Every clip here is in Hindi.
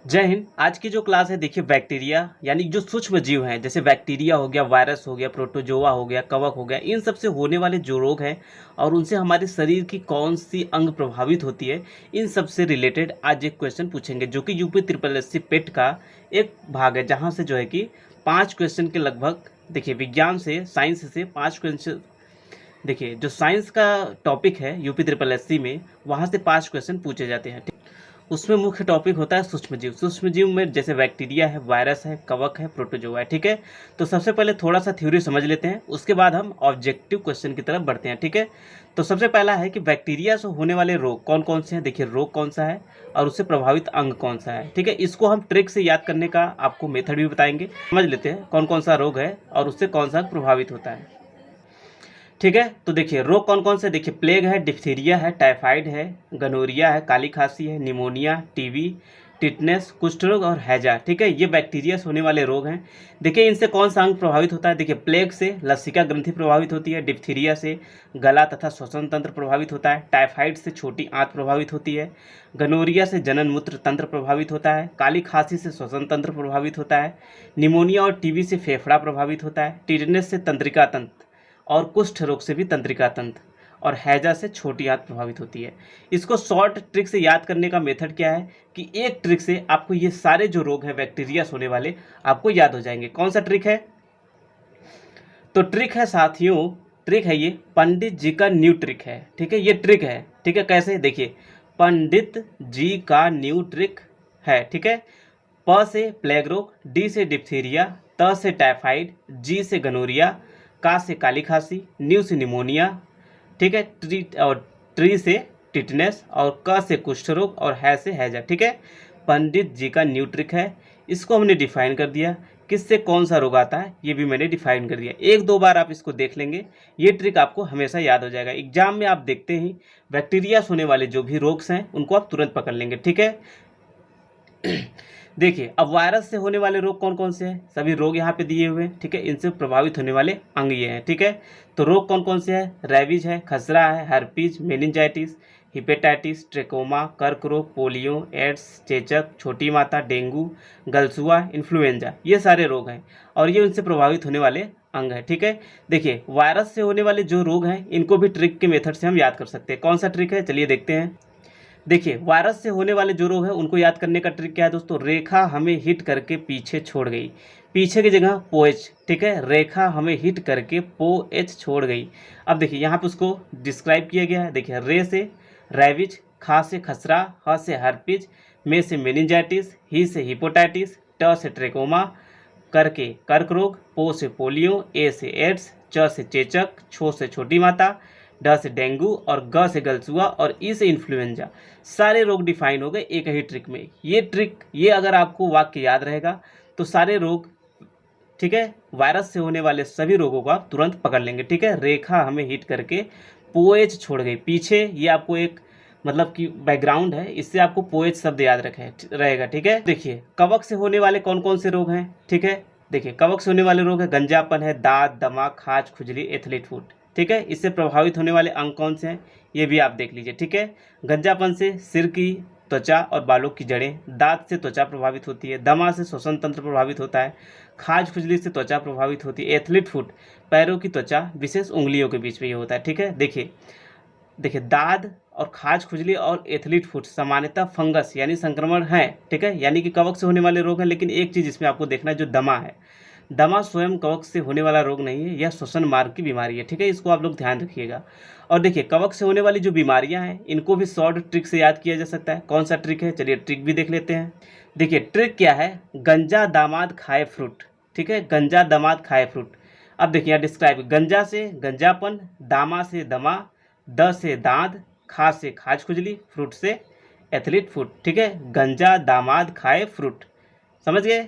जय हिंद। आज की जो क्लास है देखिए बैक्टीरिया यानी जो सूक्ष्म जीव हैं, जैसे बैक्टीरिया हो गया, वायरस हो गया, प्रोटोजोआ हो गया, कवक हो गया, इन सब से होने वाले जो रोग हैं और उनसे हमारे शरीर की कौन सी अंग प्रभावित होती है, इन सब से रिलेटेड आज एक क्वेश्चन पूछेंगे जो कि यूपी ट्रिपल एस सी पेट का एक भाग है, जहाँ से जो है कि 5 क्वेश्चन के लगभग देखिए विज्ञान से, साइंस से 5 क्वेश्चन। देखिए जो साइंस का टॉपिक है यूपी ट्रिपल एस सी में, वहाँ से 5 क्वेश्चन पूछे जाते हैं। उसमें मुख्य टॉपिक होता है सूक्ष्मजीव। सूक्ष्मजीव में जैसे बैक्टीरिया है, वायरस है, कवक है, प्रोटोजोआ है। ठीक है, तो सबसे पहले थोड़ा सा थ्योरी समझ लेते हैं, उसके बाद हम ऑब्जेक्टिव क्वेश्चन की तरफ बढ़ते हैं। ठीक है, तो सबसे पहला है कि बैक्टीरिया से होने वाले रोग कौन कौन से हैं। देखिए रोग कौन सा है और उससे प्रभावित अंग कौन सा है। ठीक है, इसको हम ट्रिक से याद करने का आपको मेथड भी बताएंगे। समझ लेते हैं कौन कौन सा रोग है और उससे कौन सा प्रभावित होता है। ठीक है, तो देखिए रोग कौन कौन से, देखिए प्लेग है, डिप्थीरिया है, टाइफाइड है, गनोरिया है, काली खांसी है, निमोनिया, टीबी, टिटनेस, कुष्ठ रोग और हैजा। ठीक है, ये बैक्टीरिया से होने वाले रोग हैं। देखिए इनसे कौन सा अंग प्रभावित होता है। देखिए प्लेग से लसिका ग्रंथि प्रभावित होती है, डिप्थीरिया से गला तथा श्वसन तंत्र प्रभावित होता है, टाइफाइड से छोटी आंत प्रभावित होती है, गनोरिया से जनन मूत्र तंत्र प्रभावित होता है, काली खांसी से श्वसन तंत्र प्रभावित होता है, निमोनिया और टीबी से फेफड़ा प्रभावित होता है, टिटनेस से तंत्रिका तंत्र और कुष्ठ रोग से भी तंत्रिका तंत्र और हैजा से छोटी आंत प्रभावित होती है। इसको शॉर्ट ट्रिक से याद करने का मेथड क्या है कि एक ट्रिक से आपको ये सारे जो रोग हैं बैक्टीरिया से होने वाले आपको याद हो जाएंगे। कौन सा ट्रिक है? तो ट्रिक है साथियों, ट्रिक है ये पंडित जी का न्यू ट्रिक है। ठीक है, ये ट्रिक है। ठीक है, कैसे? देखिए पंडित जी का न्यू ट्रिक है। ठीक है, प से प्लेग रोग, डी से डिप्थीरिया, त से टाइफाइड, जी से गनोरिया, का से काली खांसी, न्यू से निमोनिया। ठीक है, ट्री से टिटनेस और क से कुष्ठ रोग और है से हैजा। ठीक है, पंडित जी का न्यू ट्रिक है। इसको हमने डिफाइन कर दिया, किससे कौन सा रोग आता है ये भी मैंने डिफाइन कर दिया। एक दो बार आप इसको देख लेंगे, ये ट्रिक आपको हमेशा याद हो जाएगा। एग्जाम में आप देखते ही बैक्टीरिया से होने वाले जो भी रोग हैं उनको आप तुरंत पकड़ लेंगे। ठीक है, देखिए अब वायरस से होने वाले रोग कौन कौन से हैं, सभी रोग यहाँ पे दिए हुए हैं। ठीक है, इनसे प्रभावित होने वाले अंग ये हैं। ठीक है, तो रोग कौन कौन से हैं? रेबीज है, खसरा है, हर्पीज, मेनिंजाइटिस, हिपेटाइटिस, ट्रेकोमा, कर्क रोग, पोलियो, एड्स, चेचक, छोटी माता, डेंगू, गलसुआ, इन्फ्लुएंजा, ये सारे रोग हैं और ये उनसे प्रभावित होने वाले अंग है। ठीक है, देखिए वायरस से होने वाले जो रोग हैं इनको भी ट्रिक के मेथड से हम याद कर सकते हैं। कौन सा ट्रिक है, चलिए देखते हैं। देखिए वायरस से होने वाले जो रोग है उनको याद करने का ट्रिक क्या है दोस्तों? रेखा हमें हिट करके पीछे छोड़ गई, पीछे की जगह पोएच। ठीक है, रेखा हमें हिट करके पोएच छोड़ गई। अब देखिए यहाँ पे उसको डिस्क्राइब किया गया है। देखिए रे से रैबिज, खा से खसरा, ह से हर्पिज, में से मेनिंजाइटिस, ही से हिपोटाइटिस, ट से ट्रेकोमा, करके कर्क रोग, पो से पोलियो, ए से एड्स, च से चेचक, छो से छोटी माता, ड से डेंगू और ग से गलसुआ और ई से इन्फ्लुएंजा। सारे रोग डिफाइन हो गए एक ही ट्रिक में। ये ट्रिक, ये अगर आपको वाक्य याद रहेगा तो सारे रोग, ठीक है, वायरस से होने वाले सभी रोगों को आप तुरंत पकड़ लेंगे। ठीक है, रेखा हमें हिट करके पोएच छोड़ गई पीछे, ये आपको एक मतलब कि बैकग्राउंड है, इससे आपको पोएच शब्द याद रखे रहेगा। ठीक है, देखिए कवक से होने वाले कौन कौन से रोग हैं। ठीक है, देखिए कवक से होने वाले रोग है गंजापन है, दांत, दमा, खाज, खुजली, एथलीट फुट। ठीक है, इससे प्रभावित होने वाले अंग कौन से हैं ये भी आप देख लीजिए। ठीक है, गंजापन से सिर की त्वचा और बालों की जड़ें, दांत से त्वचा प्रभावित होती है, दमा से श्वसन तंत्र प्रभावित होता है, खाज खुजली से त्वचा प्रभावित होती है, एथलीट फुट पैरों की त्वचा विशेष उंगलियों के बीच में ये होता है। ठीक है, देखिए देखिए दाद और खाज खुजली और एथलीट फुट सामान्यतः फंगस यानी संक्रमण है। ठीक है, यानी कि कवक से होने वाले रोग हैं, लेकिन एक चीज़ इसमें आपको देखना है, जो दमा है, दमा स्वयं कवक से होने वाला रोग नहीं है, यह श्वसन मार्ग की बीमारी है। ठीक है, इसको आप लोग ध्यान रखिएगा। और देखिए कवक से होने वाली जो बीमारियां हैं इनको भी शॉर्ट ट्रिक से याद किया जा सकता है। कौन सा ट्रिक है, चलिए ट्रिक भी देख लेते हैं। देखिए ट्रिक क्या है, गंजा दामाद खाए फ्रूट। ठीक है, गंजा दामाद खाए फ्रूट। अब देखिए यहाँ डिस्क्राइब, गंजा से गंजापन, दामा से दमा, द से दांत, खा से खाज खुजली, फ्रूट से एथलीट फुट। ठीक है, गंजा दामाद खाए फ्रूट, समझ गए?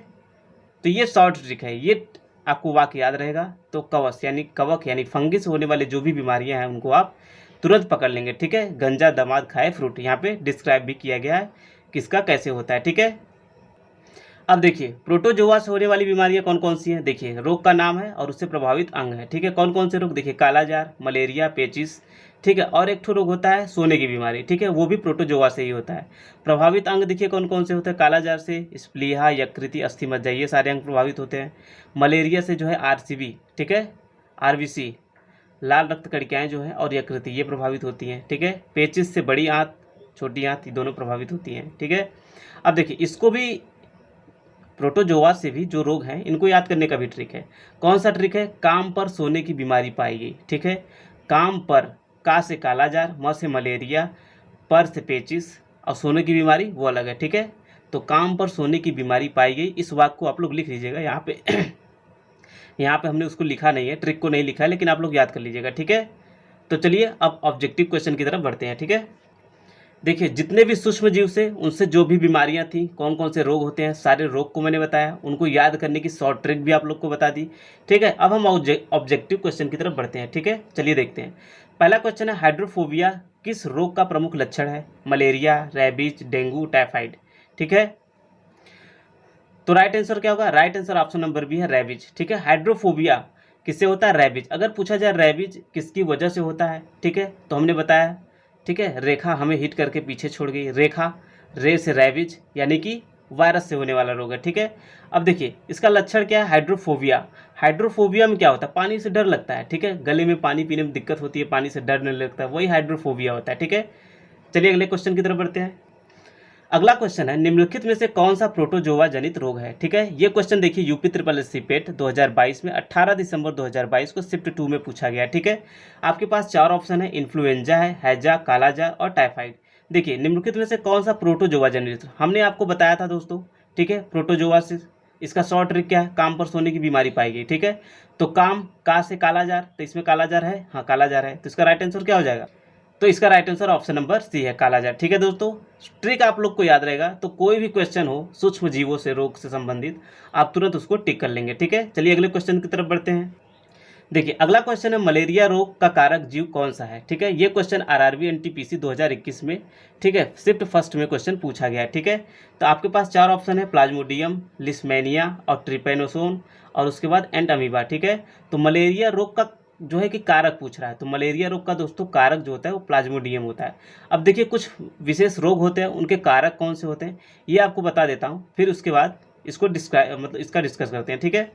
तो ये शॉर्ट ट्रिक है, ये आपको वाक्य याद रहेगा। तो कवक यानी फंगी से होने वाले जो भी बीमारियां हैं उनको आप तुरंत पकड़ लेंगे। ठीक है, गंजा दामाद खाए फ्रूट, यहाँ पे डिस्क्राइब भी किया गया है किसका कैसे होता है। ठीक है, अब देखिए प्रोटोजोआ से होने वाली बीमारियां कौन कौन सी हैं। देखिए रोग का नाम है और उससे प्रभावित अंग है। ठीक है, कौन कौन से रोग, देखिए कालाजार, मलेरिया, पेचिस, ठीक है। और एक ठो रोग होता है सोने की बीमारी, ठीक है, वो भी प्रोटोजोआ से ही होता है। प्रभावित अंग देखिए कौन कौन से होते हैं, कालाजार से स्प्लीहा, यकृति, अस्थि मज्जा, ये सारे अंग प्रभावित होते हैं। मलेरिया से जो है आरसीबी, ठीक है, आरबीसी, लाल रक्त कणिकाएं जो है, और यकृति, ये प्रभावित होती हैं, ठीक है। पेचिस से बड़ी आंत, छोटी आंत, ये दोनों प्रभावित होती हैं, ठीक है। अब देखिए इसको भी, प्रोटोजोआ से भी जो रोग हैं इनको याद करने का भी ट्रिक है। कौन सा ट्रिक है, काम पर सोने की बीमारी पाई गई, ठीक है। काम पर, का से कालाजार, म से मलेरिया, पर से पेचिस, और सोने की बीमारी वो अलग है, ठीक है। तो काम पर सोने की बीमारी पाई गई, इस वाक्य को आप लोग लिख लीजिएगा यहाँ पे यहाँ पे हमने उसको लिखा नहीं है, ट्रिक को नहीं लिखा है, लेकिन आप लोग याद कर लीजिएगा, ठीक है। तो चलिए अब ऑब्जेक्टिव क्वेश्चन की तरफ बढ़ते हैं, ठीक है। देखिए जितने भी सूक्ष्म जीव से, उनसे जो भी बीमारियां थी, कौन कौन से रोग होते हैं, सारे रोग को मैंने बताया, उनको याद करने की शॉर्ट ट्रिक भी आप लोग को बता दी, ठीक है। अब हम ऑब्जेक्टिव क्वेश्चन की तरफ बढ़ते हैं, ठीक है। चलिए देखते हैं। पहला क्वेश्चन है, हाइड्रोफोबिया किस रोग का प्रमुख लक्षण है, मलेरिया, रेबीज, डेंगू, टाइफाइड, ठीक है। तो राइट आंसर क्या होगा, right answer option number B है रेबीज, ठीक है। हाइड्रोफोबिया किससे होता है, रेबीज। अगर पूछा जाए रेबीज किसकी वजह से होता है, ठीक है, तो हमने बताया, ठीक है, रेखा हमें हिट करके पीछे छोड़ गई, रेखा, रे से रेबीज, यानी कि वायरस से होने वाला रोग है, ठीक है। अब देखिए इसका लक्षण क्या है, हाइड्रोफोबिया। हाइड्रोफोबिया में क्या होता है, पानी से डर लगता है, ठीक है, गले में पानी पीने में दिक्कत होती है, पानी से डरने लगता है, वही हाइड्रोफोबिया होता है, ठीक है। चलिए अगले क्वेश्चन की तरफ बढ़ते हैं। अगला क्वेश्चन है, निम्नलिखित में से कौन सा प्रोटोजोआ जनित रोग है, ठीक है। ये क्वेश्चन देखिए यूपी ट्रिपल एस सी पेट 2022 में 18 दिसंबर 2022 को शिफ्ट 2 में पूछा गया, ठीक है। आपके पास 4 ऑप्शन है, इन्फ्लुएंजा है, हैजा, कालाजार और टाइफाइड। देखिए निम्नलिखित में से कौन सा प्रोटोजोआ जनित, हमने आपको बताया था दोस्तों, ठीक है, प्रोटोजोआ से इसका शॉर्ट ट्रिक क्या है, काम पर सोने की बीमारी पाई गई, ठीक है। तो काम, का से कालाजार, तो इसमें कालाजार है, हाँ कालाजार है, तो इसका राइट आंसर क्या हो जाएगा, तो इसका right answer option number C है, कालाजार, ठीक है दोस्तों। ट्रिक आप लोग को याद रहेगा, तो कोई भी क्वेश्चन हो सूक्ष्म जीवों से रोग से संबंधित, आप तुरंत उसको टिक कर लेंगे, ठीक है। चलिए अगले क्वेश्चन की तरफ बढ़ते हैं। देखिए अगला क्वेश्चन है, मलेरिया रोग का कारक जीव कौन सा है, ठीक है। ये क्वेश्चन आरआरबी एनटीपीसी 2021 में, ठीक है, शिफ्ट फर्स्ट में क्वेश्चन पूछा गया है, ठीक है। तो आपके पास 4 ऑप्शन है, प्लाज्मोडियम, लिस्मेनिया और ट्रिपेनोसोन, और उसके बाद एंट अमीबा, ठीक है। तो मलेरिया रोग का जो है कि कारक पूछ रहा है, तो मलेरिया रोग का दोस्तों कारक जो होता है वो प्लाज्मोडियम होता है। अब देखिए कुछ विशेष रोग होते हैं, उनके कारक कौन से होते हैं ये आपको बता देता हूँ, फिर उसके बाद इसको इसका डिस्कस करते हैं, ठीक है।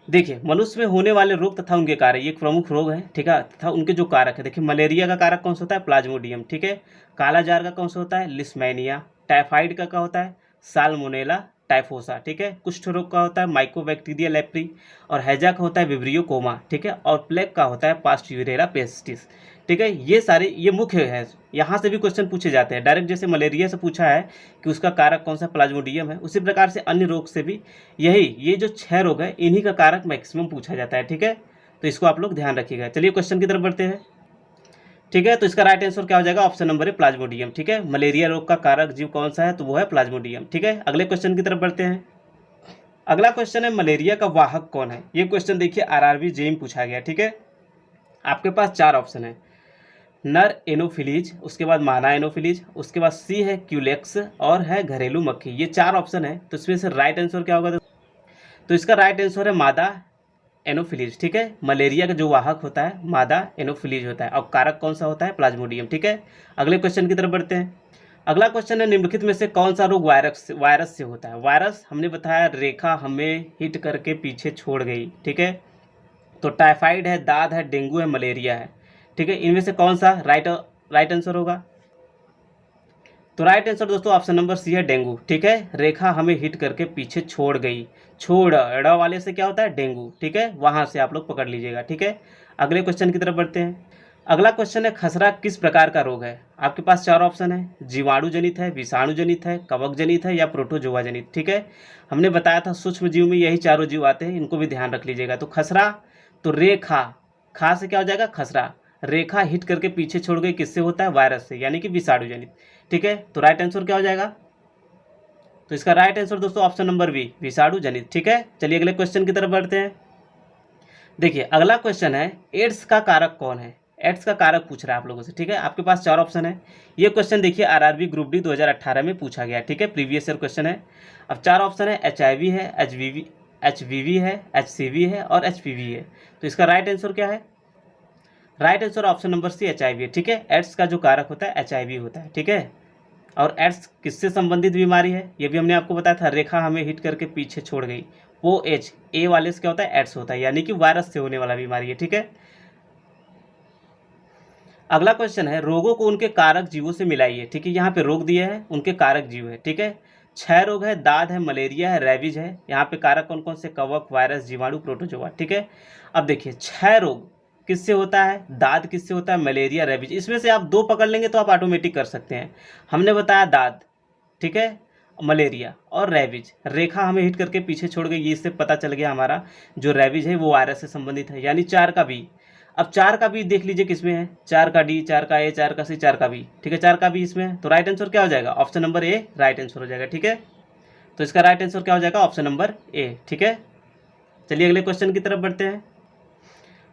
देखिए मनुष्य में होने वाले रोग तथा उनके कारक, ये एक प्रमुख रोग है, ठीक है, तथा उनके जो कारक है। देखिए मलेरिया का कारक कौन सा होता है, प्लाज्मोडियम, ठीक है। कालाजार का कौन सा होता है, लिस्मेनिया। टाइफाइड का क्या होता है, साल्मोनेला टाइफोसा, ठीक है। कुष्ठ रोग का होता है माइकोबैक्टीरिया लेप्री, और हैजा का होता है विब्रियो कोमा, ठीक है। और प्लेग का होता है पास्ट्यूरेला पेस्टिस, ठीक है। ये सारे ये मुख्य है, यहाँ से भी क्वेश्चन पूछे जाते हैं डायरेक्ट, जैसे मलेरिया से पूछा है कि उसका कारक कौन सा, प्लाज्मोडियम है, उसी प्रकार से अन्य रोग से भी यही, ये जो 6 रोग है इन्हीं का कारक मैक्सिमम पूछा जाता है, ठीक है। तो इसको आप लोग ध्यान रखिएगा। चलिए क्वेश्चन की तरफ बढ़ते हैं, ठीक है। तो इसका राइट आंसर क्या हो जाएगा, ऑप्शन नंबर है प्लाज्मोडियम, ठीक है। मलेरिया रोग का कारक जीव कौन सा है, तो वो है प्लाज्मोडियम, ठीक है। अगले क्वेश्चन की तरफ बढ़ते हैं। अगला क्वेश्चन है, मलेरिया का वाहक कौन है। ये क्वेश्चन देखिए आरआरबी जेईई में पूछा गया, ठीक है। आपके पास 4 ऑप्शन है, नर एनोफिलीज, उसके बाद मादा एनोफिलीज, उसके बाद सी है क्यूलेक्स, और है घरेलू मक्खी। ये 4 ऑप्शन है, तो इसमें से राइट आंसर क्या होगा, तो इसका राइट आंसर है मादा एनोफिलीज, ठीक है। मलेरिया का जो वाहक होता है मादा एनोफिलीज होता है, और कारक कौन सा होता है, प्लाज्मोडियम, ठीक है। अगले क्वेश्चन की तरफ बढ़ते हैं। अगला क्वेश्चन है, निम्नलिखित में से कौन सा रोग वायरस से होता है। वायरस हमने बताया, रेखा हमें हिट करके पीछे छोड़ गई, ठीक है। तो टाइफाइड है, दाद है, डेंगू है, मलेरिया है, ठीक है। इनमें से कौन सा राइट आंसर होगा, तो राइट आंसर दोस्तों ऑप्शन नंबर सी है, डेंगू, ठीक है। रेखा हमें हिट करके पीछे छोड़ गई, छोड़ ड़ वाले से क्या होता है, डेंगू, ठीक है, वहां से आप लोग पकड़ लीजिएगा, ठीक है। अगले क्वेश्चन की तरफ बढ़ते हैं। अगला क्वेश्चन है, खसरा किस प्रकार का रोग है। आपके पास 4 ऑप्शन है, जीवाणु जनित है, विषाणु जनित है, कवक जनित है, या प्रोटोजोआ जनित, ठीक है। हमने बताया था सूक्ष्म जीव में यही चारों जीव आते हैं, इनको भी ध्यान रख लीजिएगा। तो खसरा, तो रेखा, खा से क्या हो जाएगा, खसरा, रेखा हिट करके पीछे छोड़ गई, किससे होता है, वायरस से, यानी कि विषाणु जनित, ठीक है। तो राइट आंसर क्या हो जाएगा, तो इसका राइट आंसर दोस्तों ऑप्शन नंबर बी, विषाणु जनित, ठीक है। चलिए अगले क्वेश्चन की तरफ बढ़ते हैं। देखिए अगला क्वेश्चन है, एड्स का कारक कौन है। एड्स का कारक पूछ रहा है आप लोगों से, ठीक है। आपके पास 4 ऑप्शन है। ये क्वेश्चन देखिए आरआरबी ग्रुप डी 2018 में पूछा गया, ठीक है, प्रीवियस ईयर क्वेश्चन है। अब 4 ऑप्शन है, HIV है, HVV है, HCV है और HPV है। तो इसका राइट आंसर क्या है, right answer option number C HIV है, ठीक है। एड्स का जो कारक होता है HIV होता है, ठीक है। और एड्स किससे संबंधित बीमारी है, ये भी हमने आपको बताया था, रेखा हमें हिट करके पीछे छोड़ गई। OH ए वाले से क्या होता है, एड्स होता है, यानी कि वायरस से होने वाला बीमारी है, ठीक है। अगला क्वेश्चन है, रोगों को उनके कारक जीवों से मिलाइए, ठीक है। यहाँ पे रोग दिए हैं, उनके कारक जीव है, ठीक है। 6 रोग है, दाद है, मलेरिया है, रेबीज है। यहाँ पे कारक कौन कौन से, कवक, वायरस, जीवाणु, प्रोटोजोआ, ठीक है। अब देखिए 6 रोग किससे होता है, दाद किससे होता है, मलेरिया, रेबीज। इसमें से आप 2 पकड़ लेंगे तो आप ऑटोमेटिक कर सकते हैं। हमने बताया दाद, ठीक है, मलेरिया और रेबीज। रेखा हमें हिट करके पीछे छोड़ गई, ये इससे पता चल गया हमारा जो रेबीज है वो वायरस से संबंधित है, यानी 4 का बी। अब 4 का बी देख लीजिए किसमें है, 4 का डी, 4 का ए, 4 का सी, 4 का बी, ठीक है। 4 का बी इसमें है, तो राइट आंसर क्या हो जाएगा, option number A right answer हो जाएगा, ठीक है। तो इसका राइट आंसर क्या हो जाएगा, ऑप्शन नंबर ए, ठीक है। चलिए अगले क्वेश्चन की तरफ बढ़ते हैं।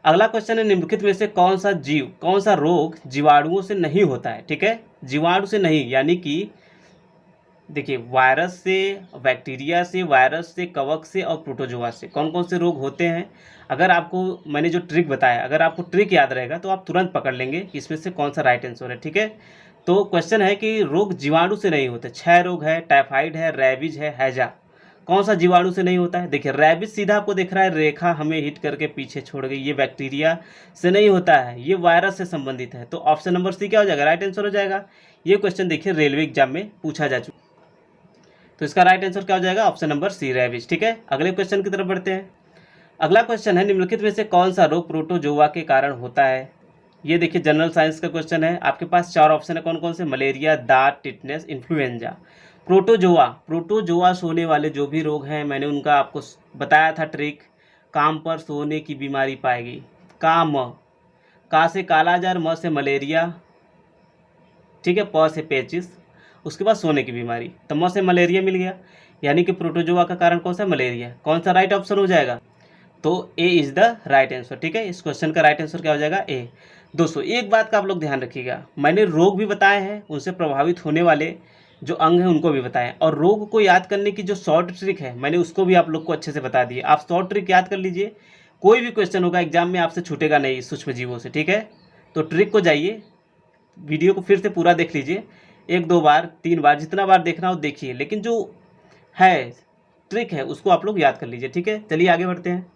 अगला क्वेश्चन है, निम्नलिखित में से कौन सा जीव, कौन सा रोग जीवाणुओं से नहीं होता है, ठीक है। जीवाणु से नहीं, यानी कि देखिए वायरस से, बैक्टीरिया से, वायरस से, कवक से और प्रोटोजोआ से कौन कौन से रोग होते हैं। अगर आपको मैंने जो ट्रिक बताया, अगर आपको ट्रिक याद रहेगा तो आप तुरंत पकड़ लेंगे कि इसमें से कौन सा राइट आंसर है, ठीक है। तो क्वेश्चन है कि रोग जीवाणु से नहीं होते। 6 रोग है, टाइफाइड है, रेबीज है, हैजा। कौन सा जीवाणु से नहीं होता है, देखिए रेबीज सीधा आपको दिख रहा है, रेखा हमें हिट करके पीछे छोड़ गई, ये बैक्टीरिया से नहीं होता है, ये वायरस से संबंधित है। तो ऑप्शन नंबर सी क्या हो जाएगा, राइट आंसर हो जाएगा। ये क्वेश्चन देखिए रेलवे एग्जाम में पूछा जा चुका, तो इसका राइट आंसर क्या हो जाएगा, ऑप्शन नंबर सी रेबीज, ठीक है। अगले क्वेश्चन की तरफ बढ़ते हैं। अगला क्वेश्चन है, निम्नलिखित में से कौन सा रोग प्रोटोजोआ के कारण होता है। ये देखिए जनरल साइंस का क्वेश्चन है, आपके पास 4 ऑप्शन है, कौन कौन से, मलेरिया, दाद, टिटनेस, इन्फ्लुएंजा। प्रोटोजोआ से होने वाले जो भी रोग हैं मैंने उनका आपको बताया था ट्रिक। काम पर सोने की बीमारी पाएगी, का से कालाजार, म से मलेरिया, ठीक है, प से पेचिस, उसके बाद सोने की बीमारी, तो म से मलेरिया मिल गया, यानी कि प्रोटोजोआ का कारण कौन सा, मलेरिया। कौन सा राइट ऑप्शन हो जाएगा, तो A is the right answer, ठीक है। इस क्वेश्चन का राइट आंसर क्या हो जाएगा, ए। दोस्तों एक बात का आप लोग ध्यान रखिएगा, मैंने रोग भी बताए हैं, उनसे प्रभावित होने वाले जो अंग हैं उनको भी बताएं, और रोग को याद करने की जो शॉर्ट ट्रिक है मैंने उसको भी आप लोग को अच्छे से बता दी। आप शॉर्ट ट्रिक याद कर लीजिए, कोई भी क्वेश्चन होगा एग्जाम में आपसे छूटेगा नहीं सूक्ष्म जीवों से, ठीक है। तो ट्रिक को जाइए, वीडियो को फिर से पूरा देख लीजिए, 1-2 बार 3 बार जितना बार देखना हो देखिए, लेकिन जो है ट्रिक है उसको आप लोग याद कर लीजिए, ठीक है। चलिए आगे बढ़ते हैं।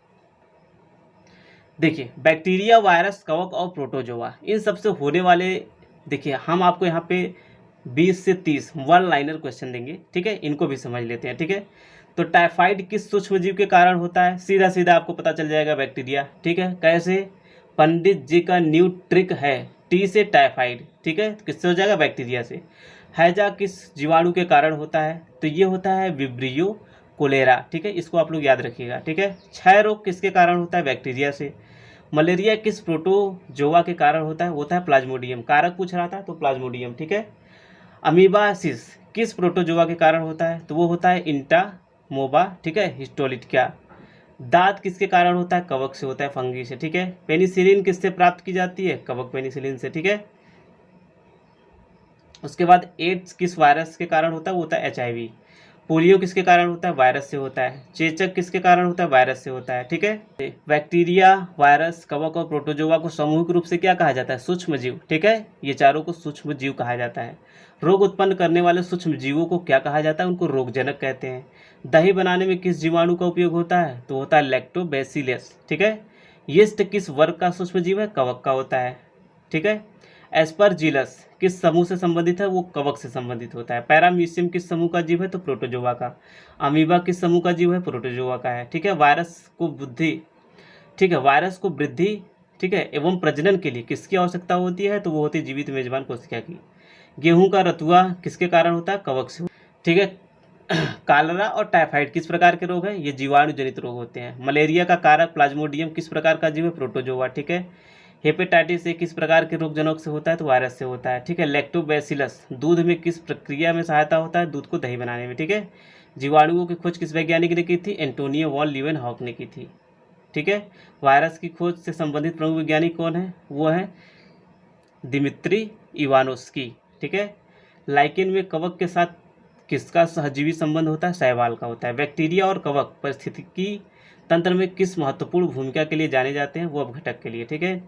देखिए बैक्टीरिया, वायरस, कवक और प्रोटोजोआ, इन सबसे होने वाले, देखिए हम आपको यहाँ पे 20 से 30 वन लाइनर क्वेश्चन देंगे, ठीक है। इनको भी समझ लेते हैं, ठीक है। तो टाइफाइड किस सूक्ष्म जीव के कारण होता है, सीधा सीधा आपको पता चल जाएगा, बैक्टीरिया, ठीक है। कैसे, पंडित जी का न्यू ट्रिक है, टी से टाइफाइड, ठीक है, किससे हो जाएगा, बैक्टीरिया से। हैजा किस जीवाणु के कारण होता है, तो ये होता है विब्रियो कोलेरा, ठीक है, इसको आप लोग याद रखिएगा, ठीक है। 6 रोग किसके कारण होता है, बैक्टीरिया से। मलेरिया किस प्रोटोजोआ के कारण होता है, होता है प्लाज्मोडियम, कारक पूछ रहा था तो प्लाज्मोडियम, ठीक है। अमीबासिस किस प्रोटोजोआ के कारण होता है, तो वो होता है इंटामोबा, ठीक है, हिस्टोलिटिका। दांत किसके कारण होता है, कवक से होता है, फंगी से, ठीक है। पेनिसिलिन किससे प्राप्त की जाती है, कवक पेनिसिलिन से, ठीक है। उसके बाद एड्स किस वायरस के कारण होता है, वो होता है HIV। पोलियो किसके कारण होता है, वायरस से होता है। चेचक किसके कारण होता है, वायरस से होता है, ठीक है। बैक्टीरिया, वायरस, कवक और प्रोटोजोआ को सामूहिक रूप से क्या कहा जाता है, सूक्ष्म जीव, ठीक है। ये चारों को सूक्ष्म जीव कहा जाता है। रोग उत्पन्न करने वाले सूक्ष्म जीवों को क्या कहा जाता है, उनको रोगजनक कहते हैं। दही बनाने में किस जीवाणु का उपयोग होता है, तो होता है लैक्टोबैसिलस, ठीक है। यीस्ट किस वर्ग का सूक्ष्म जीव है, कवक का होता है, ठीक है। एस्परजिलस किस समूह से संबंधित है, वो कवक से संबंधित होता है। पैरामीशियम किस समूह का जीव है, तो प्रोटोजोआ का। अमीबा किस समूह का जीव है, प्रोटोजोआ का है, ठीक है। वायरस को बुद्धि, ठीक है, वायरस को वृद्धि, ठीक है, एवं प्रजनन के लिए किसकी आवश्यकता होती है, तो वो होती है जीवित मेजबान कोशिका की। गेहूं का रतुआ किसके कारण होता है, कवक से, ठीक है। कालरा और टाइफाइड किस प्रकार के रोग हैं, ये जीवाणु जनित रोग होते हैं। मलेरिया का कारक प्लाज्मोडियम किस प्रकार का जीव है, प्रोटोजोआ, ठीक है। हेपेटाइटिस ए किस प्रकार के रोगजनक से होता है, तो वायरस से होता है, ठीक है। लैक्टोबैसिलस दूध में किस प्रक्रिया में सहायता होता है, दूध को दही बनाने में, ठीक है। जीवाणुओं की खोज किस वैज्ञानिक ने की थी, एंटोनियो वॉन लीवेनहॉक ने की थी, ठीक है। वायरस की खोज से संबंधित प्रमुख वैज्ञानिक कौन है, वो है दिमित्री इवानोस्की, ठीक है। लाइकेन में कवक के साथ किसका सहजीवी संबंध होता है, शैवाल का होता है। बैक्टीरिया और कवक पारिस्थितिकी तंत्र में किस महत्वपूर्ण भूमिका के लिए जाने जाते हैं, वो अपघटक के लिए, ठीक है।